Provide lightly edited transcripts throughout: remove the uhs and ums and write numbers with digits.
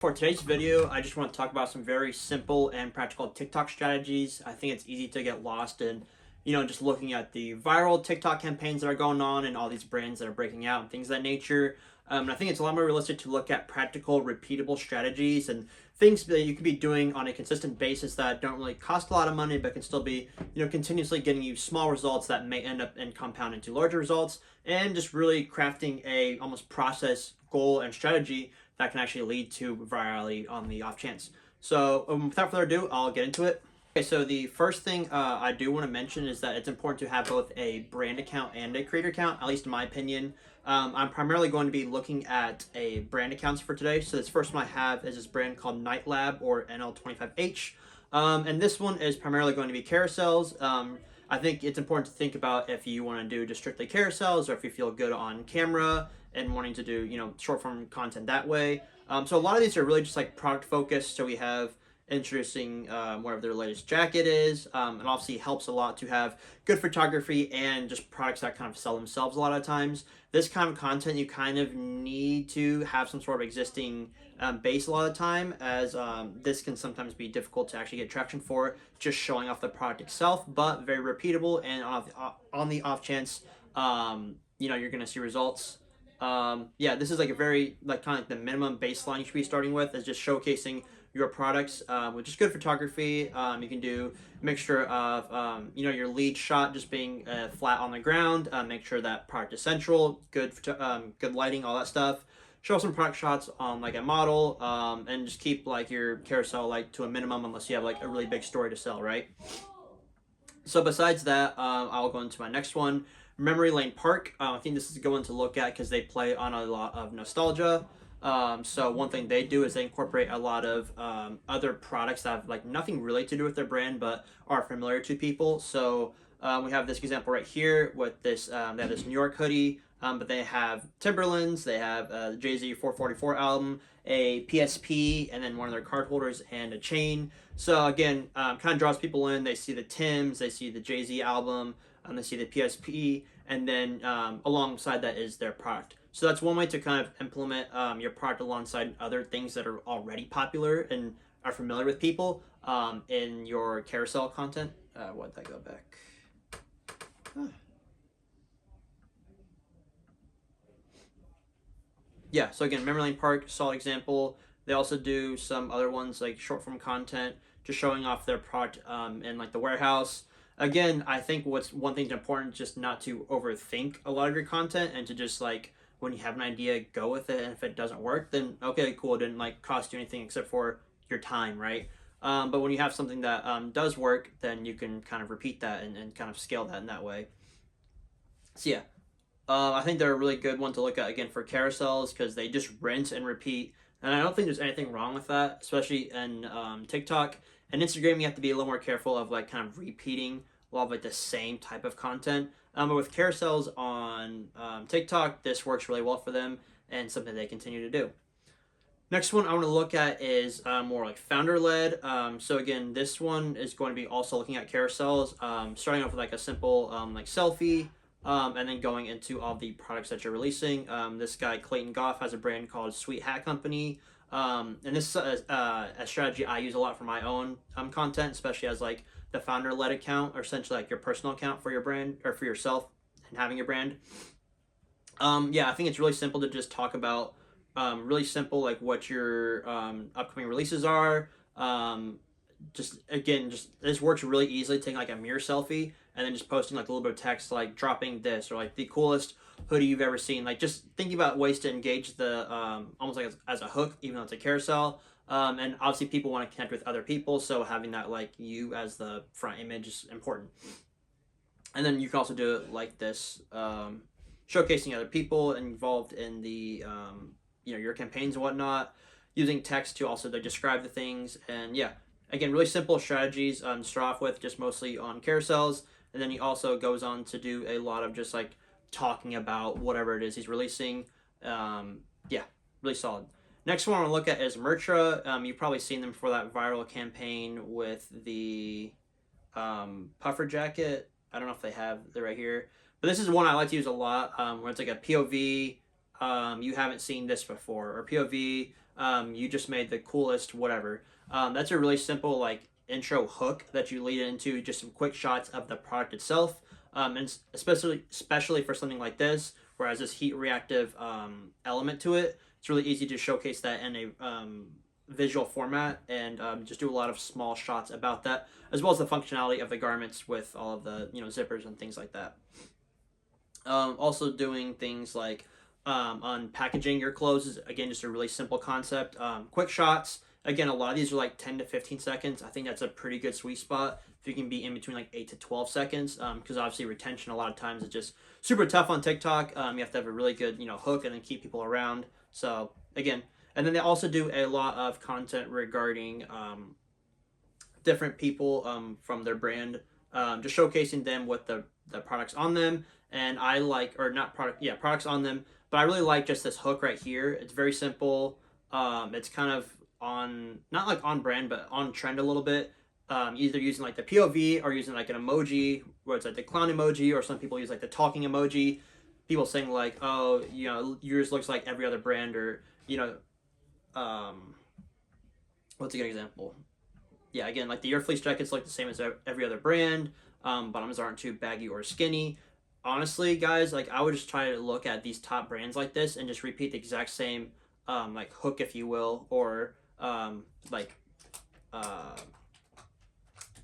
For today's video, I just want to talk about some very simple and practical TikTok strategies. I think it's easy to get lost in, just looking at the viral TikTok campaigns that are going on and all these brands that are breaking out and things of that nature. And I think it's a lot more realistic to look at practical, repeatable strategies and things that you can be doing on a consistent basis that don't really cost a lot of money, but can still be, continuously getting you small results that may end up and compound into larger results, and just really crafting a almost process, goal, and strategy that can actually lead to virality on the off chance. So without further ado, I'll get into it. Okay, so the first thing I do want to mention is that it's important to have both a brand account and a creator account, at least in my opinion. I'm primarily going to be looking at a brand accounts for today. So this first one I have is this brand called Night Lab, or NL25H. And this one is primarily going to be carousels. I think it's important to think about if you want to do just strictly carousels, or if you feel good on camera and wanting to do, short form content that way. So a lot of these are really just like product focused. So we have introducing whatever their latest jacket is. It obviously helps a lot to have good photography and just products that kind of sell themselves a lot of times. This kind of content, you kind of need to have some sort of existing base a lot of the time, as this can sometimes be difficult to actually get traction for just showing off the product itself, but very repeatable, and on the off chance, you're going to see results. This is like a very kind of like the minimum baseline you should be starting with, is just showcasing your products with just good photography. You can do a mixture of your lead shot just being flat on the ground. Make sure that product is central, good lighting, all that stuff. Show some product shots on like a model, and just keep like your carousel like to a minimum unless you have like a really big story to sell, right? So besides that, I'll go into my next one, Memory Lane Park. I think this is a good one to look at because they play on a lot of nostalgia. So one thing they do is they incorporate a lot of other products that have like nothing really to do with their brand but are familiar to people. So we have this example right here with this. They have this New York hoodie, but they have Timberlands, they have the Jay-Z 444 album, a PSP, and then one of their card holders and a chain. So again, kind of draws people in. They see the Tims, they see the Jay-Z album, they see the PSP, and then alongside that is their product. So that's one way to kind of implement your product alongside other things that are already popular and are familiar with people in your carousel content. Why'd that go back? Yeah, so again, Memory Lane Park, solid example. They also do some other ones like short form content, just showing off their product in like the warehouse. Again, I think what's one thing's important, just not to overthink a lot of your content, and to just like, when you have an idea, go with it. And if it doesn't work, then okay, cool, it didn't like cost you anything except for your time, right? But when you have something that does work, then you can kind of repeat that and kind of scale that in that way. So yeah, I think they're a really good one to look at again for carousels, because they just rinse and repeat, and I don't think there's anything wrong with that, especially in TikTok and Instagram. You have to be a little more careful of like kind of repeating a lot of like the same type of content. But with carousels on TikTok, this works really well for them and something they continue to do. Next one I want to look at is more like founder-led. So again, this one is going to be also looking at carousels, starting off with like a simple like selfie, and then going into all the products that you're releasing. This guy, Clayton Goff, has a brand called Sweet Hat Company. And this is a strategy I use a lot for my own content, especially as like the founder-led account, or essentially like your personal account for your brand or for yourself and having your brand. I think it's really simple to just talk about really simple like what your upcoming releases are. Just this works really easily, taking like a mirror selfie and then just posting like a little bit of text like dropping this, or like the coolest hoodie you've ever seen. Like just thinking about ways to engage the almost like as a hook, even though it's a carousel. And obviously people want to connect with other people, so having that like you as the front image is important. And then you can also do it like this, showcasing other people involved in the your campaigns and whatnot, using text to also to describe the things. And yeah, again, really simple strategies to start off with, just mostly on carousels. And then he also goes on to do a lot of just like talking about whatever it is he's releasing. Really solid. Next one I want to look at is MTRA. You've probably seen them for that viral campaign with the puffer jacket. I don't know if they have it right here, but this is one I like to use a lot, where it's like a POV. You haven't seen this before, or POV. You just made the coolest whatever. That's a really simple like intro hook that you lead into just some quick shots of the product itself, and especially for something like this, whereas this heat reactive element to it, it's really easy to showcase that in a visual format, and just do a lot of small shots about that, as well as the functionality of the garments with all of the zippers and things like that. Also doing things like unpackaging your clothes is again just a really simple concept. Quick shots. Again, a lot of these are like 10 to 15 seconds. I think that's a pretty good sweet spot if you can be in between like 8 to 12 seconds, because obviously retention a lot of times is just super tough on TikTok. You have to have a really good hook and then keep people around. So again, and then they also do a lot of content regarding different people from their brand, just showcasing them with the products on them. And I like, or not product, yeah, products on them. But I really like just this hook right here. It's very simple. It's kind of on, not like on brand, but on trend a little bit. Either using like the POV or using like an emoji where it's like the clown emoji, or some people use like the talking emoji. People saying like, oh, yours looks like every other brand, or what's a good example? Yeah, again, like your fleece jackets look the same as every other brand. Bottoms aren't too baggy or skinny. Honestly, guys, like I would just try to look at these top brands like this and just repeat the exact same like hook, if you will, or like uh,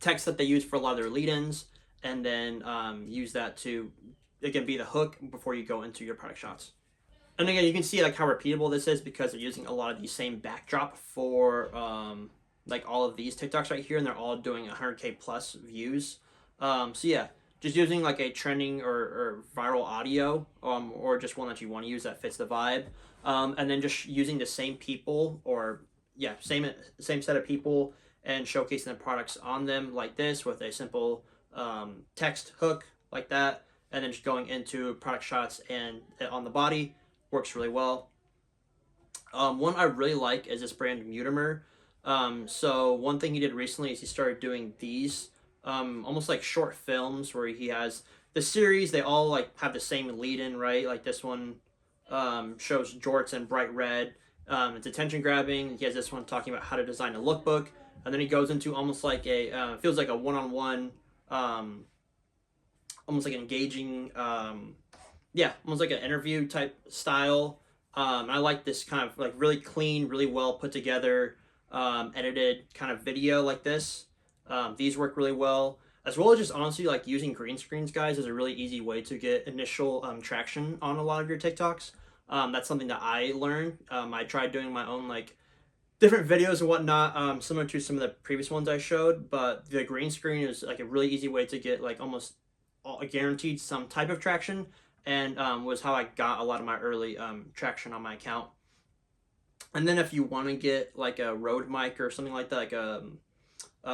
text that they use for a lot of their lead-ins, and then use that to again be the hook before you go into your product shots. And again, you can see like how repeatable this is because they're using a lot of the same backdrop for like all of these TikToks right here, and they're all doing 100K plus views. So yeah, just using like a trending or viral audio, or just one that you want to use that fits the vibe, and then just using the same people, or yeah, same set of people, and showcasing the products on them like this with a simple text hook like that, and then just going into product shots and on the body works really well. One I really like is this brand Mutimer. So one thing he did recently is he started doing these almost like short films where he has the series. They all like have the same lead in, right? Like this one shows jorts in bright red. It's attention grabbing. He has this one talking about how to design a lookbook, and then he goes into almost like a feels like a one-on-one, almost like an engaging, yeah, almost like an interview type style. I like this kind of like really clean, really well put together, edited kind of video like this. These work really well, as well as just honestly like using green screens, guys, is a really easy way to get initial traction on a lot of your TikToks. That's something that I learned. I tried doing my own like different videos and whatnot, similar to some of the previous ones I showed, but the green screen is like a really easy way to get like almost guaranteed some type of traction, and was how I got a lot of my early traction on my account. And then if you want to get like a Rode mic or something like that, like a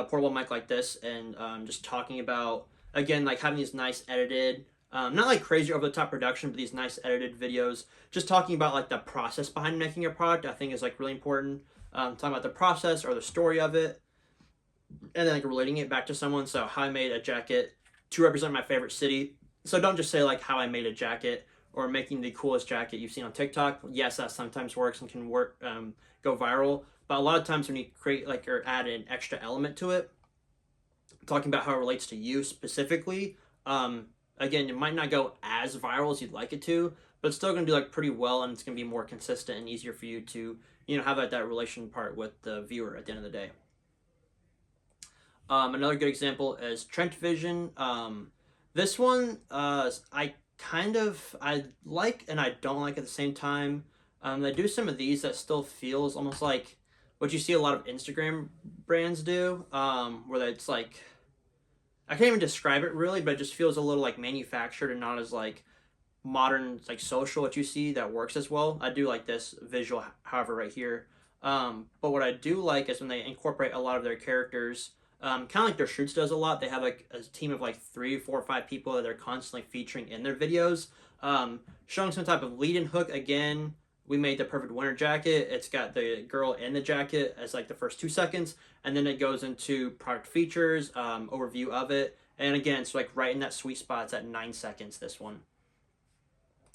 portable mic like this, and just talking about, again, like having these nice edited, not like crazy over the top production, but these nice edited videos, just talking about like the process behind making a product, I think is like really important. Talking about the process or the story of it, and then like relating it back to someone. So how I made a jacket to represent my favorite city. So don't just say like how I made a jacket or making the coolest jacket you've seen on TikTok. Yes, that sometimes works and can work, go viral. But a lot of times when you create like or add an extra element to it, talking about how it relates to you specifically, again, it might not go as viral as you'd like it to, but it's still going to do like pretty well, and it's going to be more consistent and easier for you to have that relation part with the viewer at the end of the day. Another good example is Trent Vision. This one, I like and I don't like at the same time. They do some of these that still feels almost like what you see a lot of Instagram brands do, where it's like, I can't even describe it really, but it just feels a little like manufactured and not as like modern, like social, what you see that works as well. I do like this visual, however, right here. But what I do like is when they incorporate a lot of their characters, kind of like their shoots does a lot. They have like a team of like 3, 4, 5 people that they're constantly featuring in their videos, showing some type of lead and hook. Again, we made the perfect winter jacket. It's got the girl in the jacket as like the first 2 seconds, and then it goes into product features, overview of it, and again, it's like right in that sweet spot. It's at 9 seconds. This one.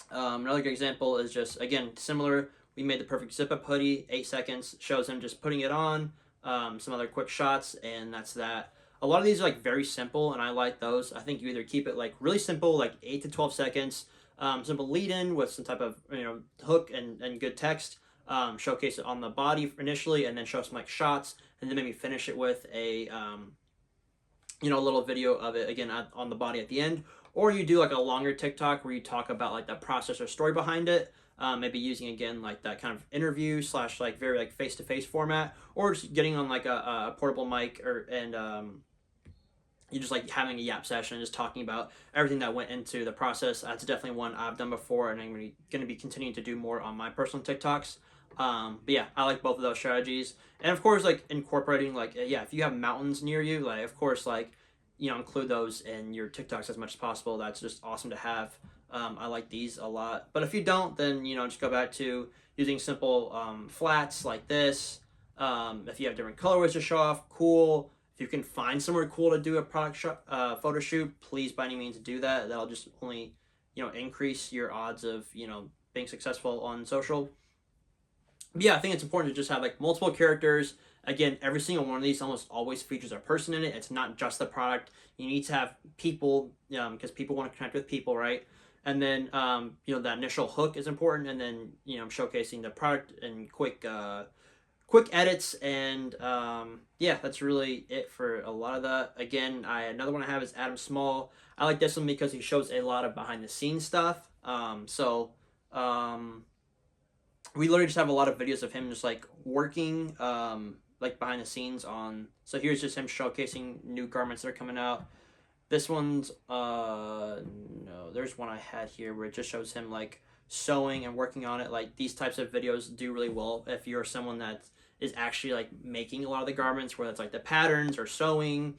Another good example is just again similar we made the perfect zip up hoodie, 8 seconds, shows him just putting it on, some other quick shots, and that's that. A lot of these are like very simple, and I like those. I think you either keep it like really simple, like 8 to 12 seconds, simple lead in with some type of hook and good text, showcase it on the body initially, and then show some like shots, and then maybe finish it with a a little video of it again on the body at the end. Or you do like a longer TikTok where you talk about like that process or story behind it, maybe using again like that kind of interview slash like very like face to face format, or just getting on like a portable mic and you just like having a yap session and just talking about everything that went into the process. That's definitely one I've done before, and I'm going to be continuing to do more on my personal TikToks. But yeah, I like both of those strategies, and of course, like incorporating like if you have mountains near you, like of course, like include those in your TikToks as much as possible. That's just awesome to have. I like these a lot, but if you don't, then just go back to using simple flats like this. If you have different colorways to show off, cool. If you can find somewhere cool to do a product photo shoot, please by any means do that. That'll just only increase your odds of being successful on social. But yeah, I think it's important to just have like multiple characters. Again, every single one of these almost always features a person in it. It's not just the product. You need to have people, because people want to connect with people, right? And then that initial hook is important, and then showcasing the product and quick edits, and yeah, that's really it for a lot of that. Again, another one I have is Adam Small. I like this one because he shows a lot of behind the scenes stuff. We literally just have a lot of videos of him just like working like behind the scenes on. So here's just him showcasing new garments that are coming out. This one's no, there's one I had here where it just shows him like sewing and working on it. Like these types of videos do really well if you're someone that is actually like making a lot of the garments, whether it's like the patterns or sewing,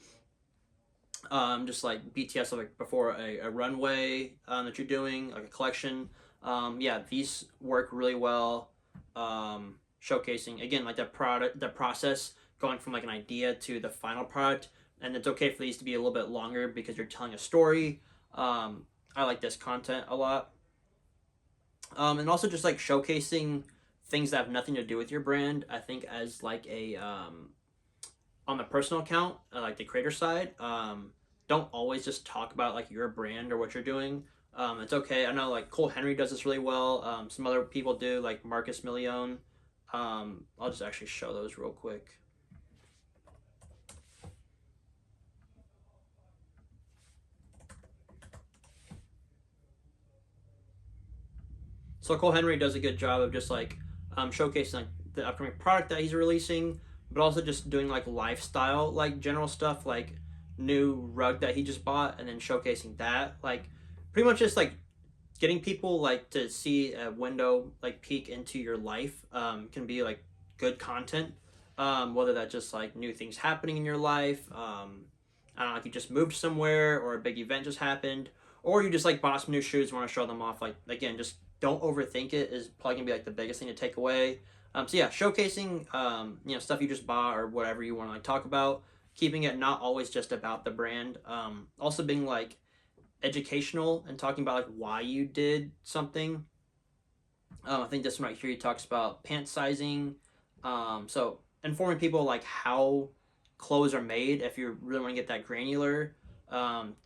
just like BTS like before a runway that you're doing, like a collection. Yeah, these work really well, showcasing again like the process going from like an idea to the final product. And it's okay for these to be a little bit longer because you're telling a story. I like this content a lot, and also just like showcasing things that have nothing to do with your brand. I think as like a on the personal account, like the creator side, don't always just talk about like your brand or what you're doing. It's okay. I know like Cole Henry does this really well. Some other people do, like Marcus Milione. I'll just actually show those real quick. So Cole Henry does a good job of just like showcasing like the upcoming product that he's releasing, but also just doing like lifestyle, like general stuff, like new rug that he just bought, and then showcasing that, like pretty much just like getting people like to see a window like peek into your life. Can be like good content, whether that's just like new things happening in your life. I don't know if you just moved somewhere or a big event just happened, or you just like bought some new shoes and want to show them off. Like again, just don't overthink it is probably gonna be like the biggest thing to take away. So yeah, showcasing stuff you just bought or whatever you want to like talk about, keeping it not always just about the brand. Also being like educational and talking about like why you did something. I think this one right here he talks about pant sizing. So informing people like how clothes are made if you really want to get that granular.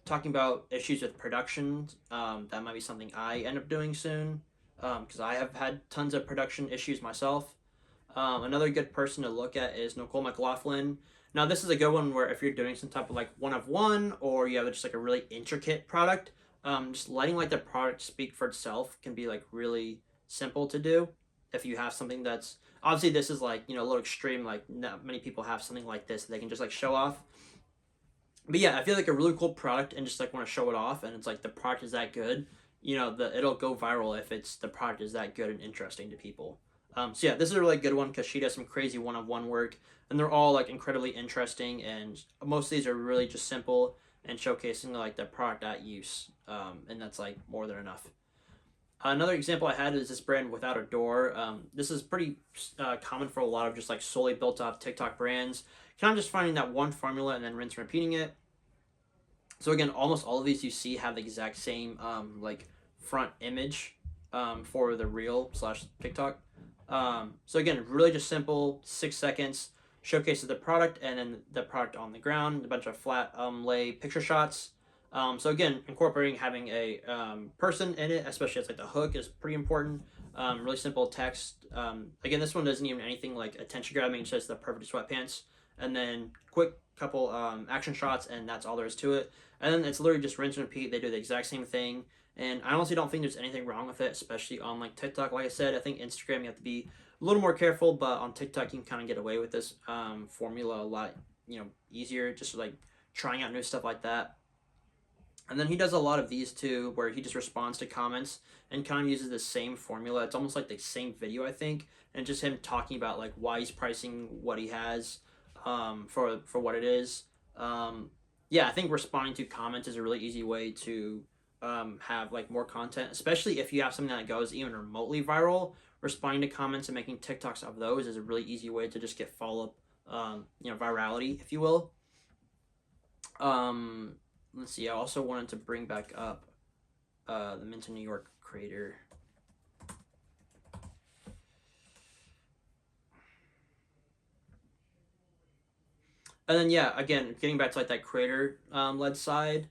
Talking about issues with production, that might be something I end up doing soon, because I have had tons of production issues myself. Another good person to look at is Nicole Lin. Now this is a good one where if you're doing some type of like one of one, or you have just like a really intricate product, just letting like the product speak for itself can be like really simple to do. If you have something that's obviously, this is like a little extreme, like not many people have something like this that they can just like show off. But yeah, I feel like a really cool product and just like want to show it off, and it's like the product is that good, it'll go viral if the product is that good and interesting to people. So yeah, this is a really good one because she does some crazy one-on-one work, and they're all like incredibly interesting, and most of these are really just simple and showcasing like the product at use, and that's like more than enough. Another example I had is this brand Without a Door. This is pretty common for a lot of just like solely built off TikTok brands. Kind of just finding that one formula and then rinse and repeating it. So again, almost all of these you see have the exact same like front image for the reel / TikTok. So again, really just simple, 6 seconds, showcases the product and then the product on the ground, a bunch of flat lay picture shots. So again, incorporating having a person in it, especially as like the hook, is pretty important. Really simple text. Again, this one doesn't even anything like attention grabbing. It's just the perfect sweatpants, and then quick couple action shots, and that's all there is to it. And then it's literally just rinse and repeat. They do the exact same thing, and I honestly don't think there's anything wrong with it, especially on like TikTok. Like I said, I think Instagram you have to be a little more careful, but on TikTok you can kind of get away with this formula a lot, easier. Just like trying out new stuff like that. And then he does a lot of these too, where he just responds to comments and kind of uses the same formula. It's almost like the same video, I think, and just him talking about like why he's pricing what he has for what it is. Yeah, I think responding to comments is a really easy way to have like more content, especially if you have something that goes even remotely viral. Responding to comments and making TikToks of those is a really easy way to just get follow up, virality, if you will. Let's see. I also wanted to bring back up the Mint in New York creator. And then yeah, again, getting back to like that creator led side.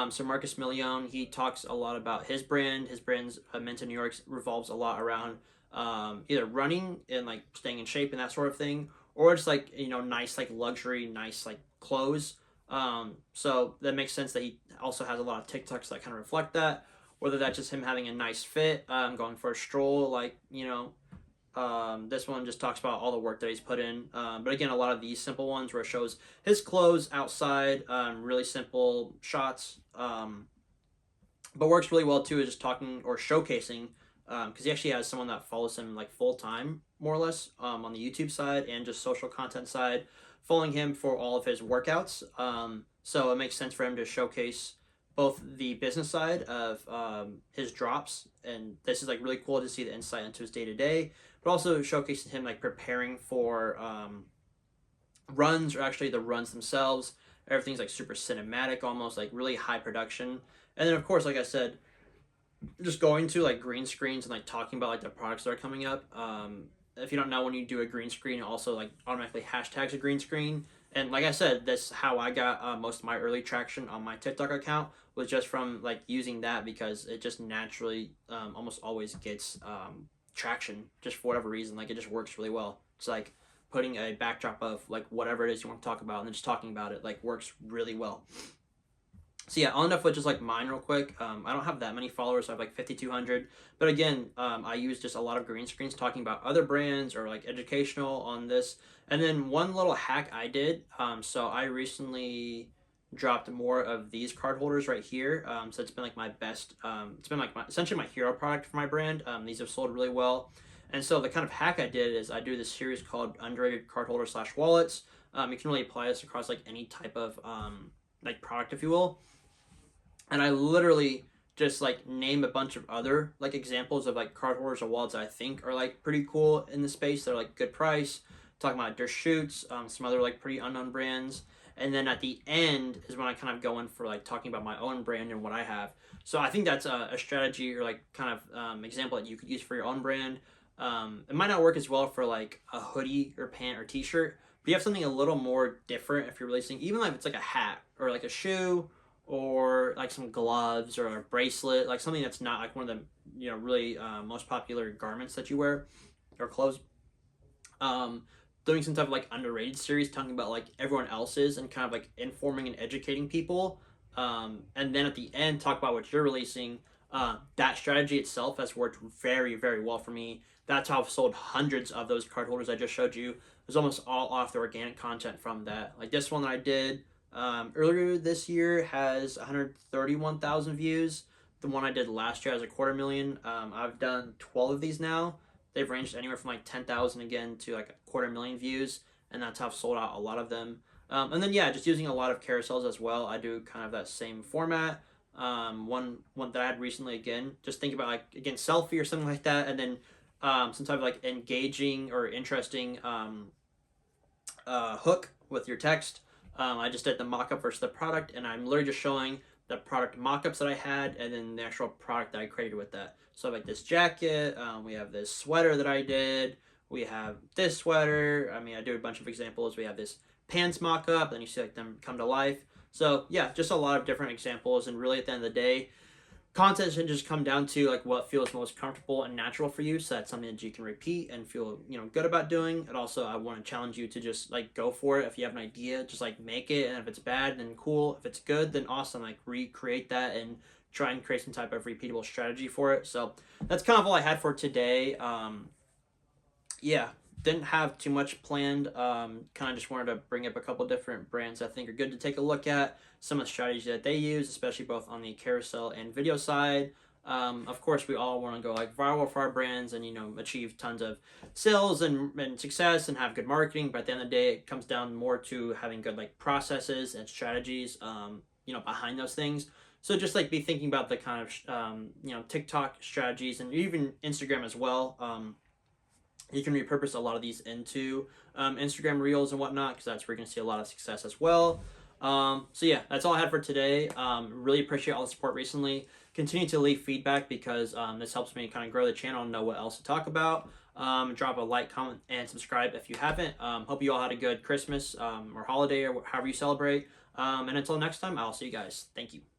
So Marcus Milione, he talks a lot about his brand. His brand's Mint in New York revolves a lot around either running and like staying in shape and that sort of thing, or just like nice like luxury, nice like clothes. So that makes sense that he also has a lot of TikToks that kind of reflect that. Whether that's just him having a nice fit, going for a stroll, like this one just talks about all the work that he's put in. But again, a lot of these simple ones where it shows his clothes outside, really simple shots. But works really well too is just talking or showcasing, because he actually has someone that follows him like full time, more or less, on the YouTube side and just social content side, following him for all of his workouts. So it makes sense for him to showcase both the business side of his drops, and this is like really cool to see the insight into his day to day, but also showcasing him like preparing for runs, or actually the runs themselves. Everything's like super cinematic, almost like really high production. And then of course, like I said, just going to like green screens and like talking about like the products that are coming up. If you don't know, when you do a green screen, it also like automatically hashtags a green screen. And like I said, that's how I got most of my early traction on my TikTok account, was just from like using that, because it just naturally almost always gets traction just for whatever reason. Like it just works really well. It's like putting a backdrop of like whatever it is you want to talk about and then just talking about it like works really well. So yeah, I'll end up with just like mine real quick. I don't have that many followers. So I have like 5,200. But again, I use just a lot of green screens talking about other brands or like educational on this. And then one little hack I did. So I recently dropped more of these card holders right here. So it's been like my best. It's been like essentially my hero product for my brand. These have sold really well. And so the kind of hack I did is I do this series called Underrated Card Holder / Wallets. You can really apply this across like any type of like product, if you will. And I literally just like name a bunch of other like examples of like card holders or wallets that I think are like pretty cool in the space. They're like good price. Talking about their shoots, some other like pretty unknown brands, and then at the end is when I kind of go in for like talking about my own brand and what I have. So I think that's a strategy or like kind of example that you could use for your own brand. It might not work as well for like a hoodie or pant or t-shirt, but you have something a little more different if you're releasing, even if it's like a hat or like a shoe or like some gloves or a bracelet, like something that's not like one of the really most popular garments that you wear or clothes. Doing some type of like underrated series talking about like everyone else's and kind of like informing and educating people, and then at the end talk about what you're releasing. That strategy itself has worked very, very well for me. That's how I've sold hundreds of those card holders I just showed you. It was almost all off the organic content from that. Like this one that I did earlier this year has 131,000 views. The one I did last year has a 250,000. I've done 12 of these now. They've ranged anywhere from like 10,000 again to like 250,000 views, and that's how I've sold out a lot of them. And then yeah, just using a lot of carousels as well. I do kind of that same format. One that I had recently, again, just think about like again selfie or something like that, and then some type of like engaging or interesting hook with your text. I just did the mock-up versus the product, and I'm literally just showing the product mock-ups that I had and then the actual product that I created with that. So like this jacket, we have this sweater that I did, We have this sweater. I mean, I do a bunch of examples. We have this pants mock-up, then you see like them come to life. So yeah, just a lot of different examples, and really at the end of the day, content should just come down to like what feels most comfortable and natural for you, so that's something that you can repeat and feel, you know, good about doing. And also I want to challenge you to just like go for it. If you have an idea, just like make it, and if it's bad, then cool. If it's good, then awesome, like recreate that and try and create some type of repeatable strategy for it. So that's kind of all I had for today. Yeah, didn't have too much planned. Kind of just wanted to bring up a couple different brands I think are good to take a look at, some of the strategies that they use, especially both on the carousel and video side. Of course, we all want to go like viral for our brands and, you know, achieve tons of sales and success and have good marketing. But at the end of the day, it comes down more to having good like processes and strategies, you know, behind those things. So just like be thinking about the kind of you know, TikTok strategies and even Instagram as well. You can repurpose a lot of these into Instagram Reels and whatnot, because that's where you're going to see a lot of success as well. So yeah, that's all I had for today. Really appreciate all the support recently. Continue to leave feedback, because this helps me kind of grow the channel and know what else to talk about. Drop a like, comment, and subscribe if you haven't. Hope you all had a good Christmas or holiday, or however you celebrate. And until next time, I'll see you guys. Thank you.